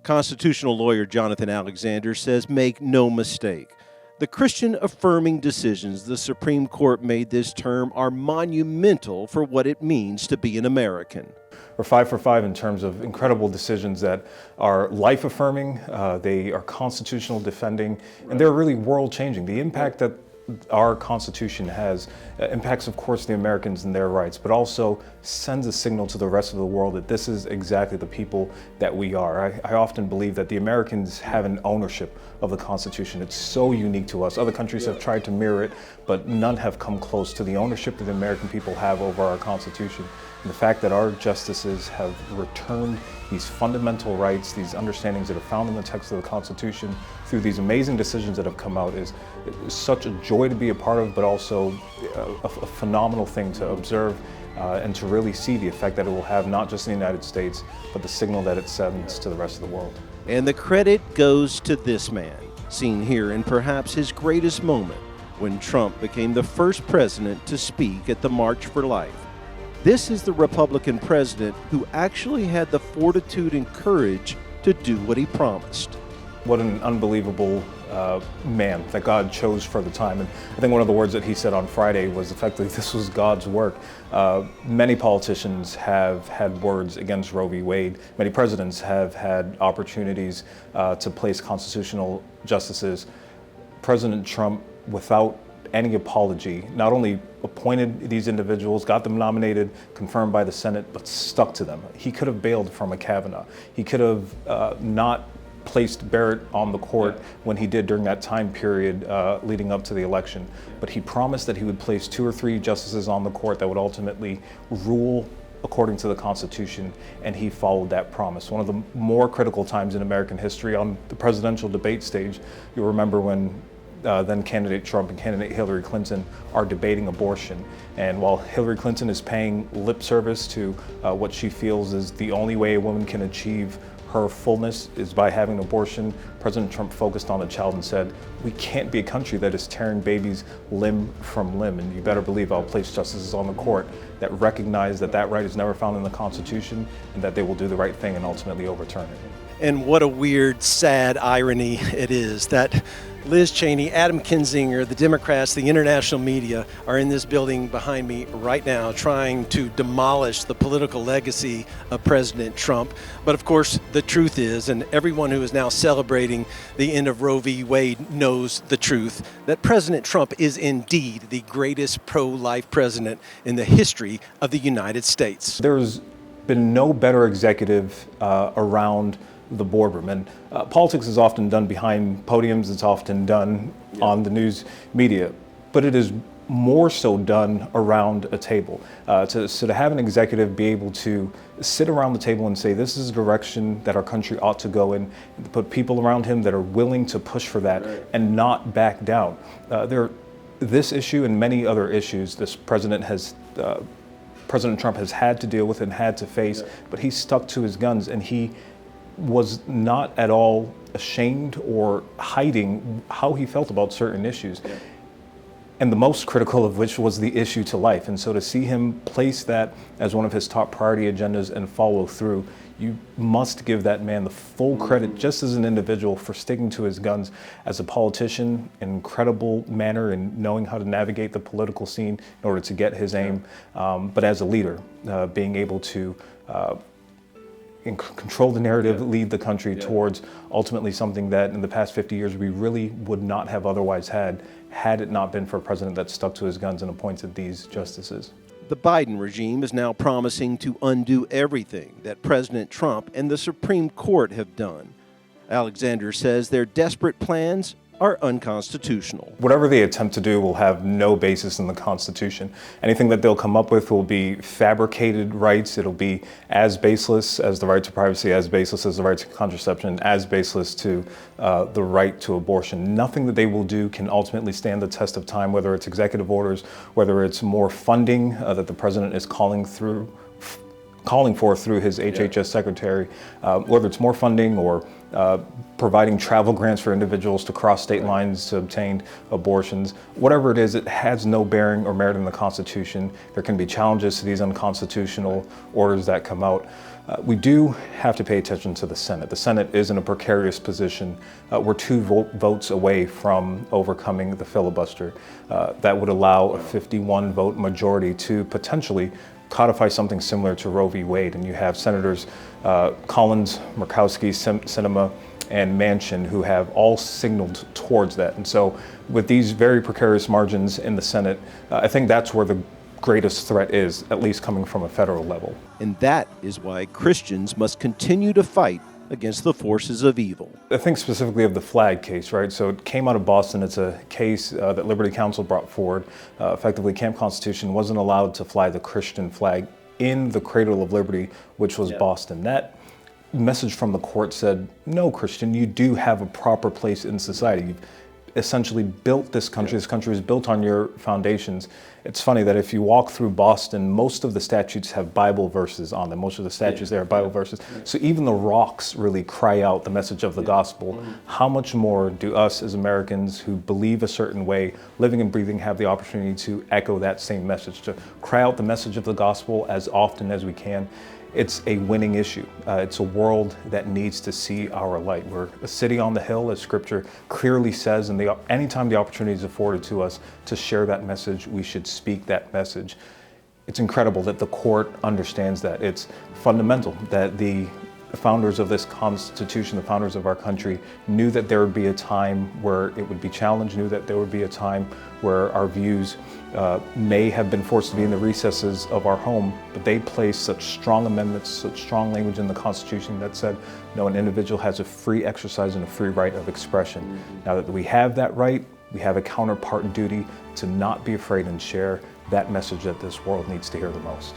Constitutional lawyer Jonathan Alexandre says, make no mistake, the Christian-affirming decisions the Supreme Court made this term are monumental for what it means to be an American. We're 5 for 5 in terms of incredible decisions that are life-affirming, they are constitutional defending, and they're really world-changing. The impact that our Constitution has impacts, of course, the Americans and their rights, but also sends a signal to the rest of the world that this is exactly the people that we are. I often believe that the Americans have an ownership of the Constitution. It's so unique to us. Other countries have tried to mirror it, but none have come close to the ownership that the American people have over our Constitution. And the fact that our justices have returned these fundamental rights, these understandings that are found in the text of the Constitution through these amazing decisions that have come out is such a joy to be a part of, but also a phenomenal thing to observe and to really see the effect that it will have, not just in the United States, but the signal that it sends to the rest of the world. And the credit goes to this man, seen here in perhaps his greatest moment, when Trump became the first president to speak at the March for Life. This is the Republican president who actually had the fortitude and courage to do what he promised. What an unbelievable man that God chose for the time. And I think one of the words that he said on Friday was effectively, this was God's work. Many politicians have had words against Roe v. Wade. Many presidents have had opportunities to place constitutional justices. President Trump, without any apology, not only appointed these individuals, got them nominated, confirmed by the Senate, but stuck to them. He could have bailed from a Kavanaugh. He could have not placed Barrett on the court when he did during that time period leading up to the election. But he promised that he would place 2 or 3 justices on the court that would ultimately rule according to the Constitution, and he followed that promise. One of the more critical times in American history on the presidential debate stage, you'll remember when then candidate Trump and candidate Hillary Clinton are debating abortion. And while Hillary Clinton is paying lip service to what she feels is the only way a woman can achieve her fullness is by having an abortion, President Trump focused on the child and said, we can't be a country that is tearing babies limb from limb. And you better believe I'll place justices on the court that recognize that that right is never found in the Constitution and that they will do the right thing and ultimately overturn it. And what a weird, sad irony it is that Liz Cheney, Adam Kinzinger, the Democrats, the international media are in this building behind me right now trying to demolish the political legacy of President Trump. But of course, the truth is, and everyone who is now celebrating the end of Roe v. Wade knows the truth, that President Trump is indeed the greatest pro-life president in the history of the United States. There's been no better executive around the boardroom. And politics is often done behind podiums, it's often done on the news media, but it is more so done around a table. So to have an executive be able to sit around the table and say, this is the direction that our country ought to go in, and put people around him that are willing to push for that and not back down. This issue and many other issues this President Trump has had to deal with and had to face, but he stuck to his guns and he was not at all ashamed or hiding how he felt about certain issues. And the most critical of which was the issue to life. And so to see him place that as one of his top priority agendas and follow through, you must give that man the full credit just as an individual for sticking to his guns, as a politician, an incredible manner in knowing how to navigate the political scene in order to get his aim, but as a leader, being able to control the narrative, lead the country towards ultimately something that in the past 50 years we really would not have otherwise had it not been for a president that stuck to his guns and appointed these justices. The Biden regime is now promising to undo everything that President Trump and the Supreme Court have done. Alexandre says their desperate plans are unconstitutional. Whatever they attempt to do will have no basis in the Constitution. Anything that they'll come up with will be fabricated rights. It'll be as baseless as the right to privacy, as baseless as the right to contraception, as baseless to the right to abortion. Nothing that they will do can ultimately stand the test of time, whether it's executive orders, whether it's more funding that the president is calling for through his HHS secretary, whether it's more funding or providing travel grants for individuals to cross state lines to obtain abortions. Whatever it is, it has no bearing or merit in the Constitution. There can be challenges to these unconstitutional orders that come out. We do have to pay attention to the Senate. The Senate is in a precarious position. We're two votes away from overcoming the filibuster. That would allow a 51-vote majority to potentially codify something similar to Roe v. Wade. And you have Senators Collins, Murkowski, Sinema, and Manchin who have all signaled towards that. And so with these very precarious margins in the Senate, I think that's where the greatest threat is, at least coming from a federal level. And that is why Christians must continue to fight against the forces of evil. I think specifically of the flag case, right? So it came out of Boston. It's a case that Liberty Counsel brought forward. Effectively, Camp Constitution wasn't allowed to fly the Christian flag in the cradle of liberty, which was Boston. That message from the court said, no, Christian, you do have a proper place in society. You've essentially built this country. This country is built on your foundations. It's funny that if you walk through Boston, most of the statutes have Bible verses on them. Most of the statutes there are Bible verses. So even the rocks really cry out the message of the gospel. How much more do us as Americans who believe a certain way, living and breathing, have the opportunity to echo that same message, to cry out the message of the gospel as often as we can? It's a winning issue. It's a world that needs to see our light. We're a city on the hill, as Scripture clearly says, and anytime the opportunity is afforded to us to share that message, we should speak that message. It's incredible that the court understands that. It's fundamental that the founders of this Constitution, the founders of our country, knew that there would be a time where it would be challenged, knew that there would be a time where our views may have been forced to be in the recesses of our home, but they placed such strong amendments, such strong language in the Constitution that said, no, an individual has a free exercise and a free right of expression. Now that we have that right, we have a counterpart duty to not be afraid and share that message that this world needs to hear the most.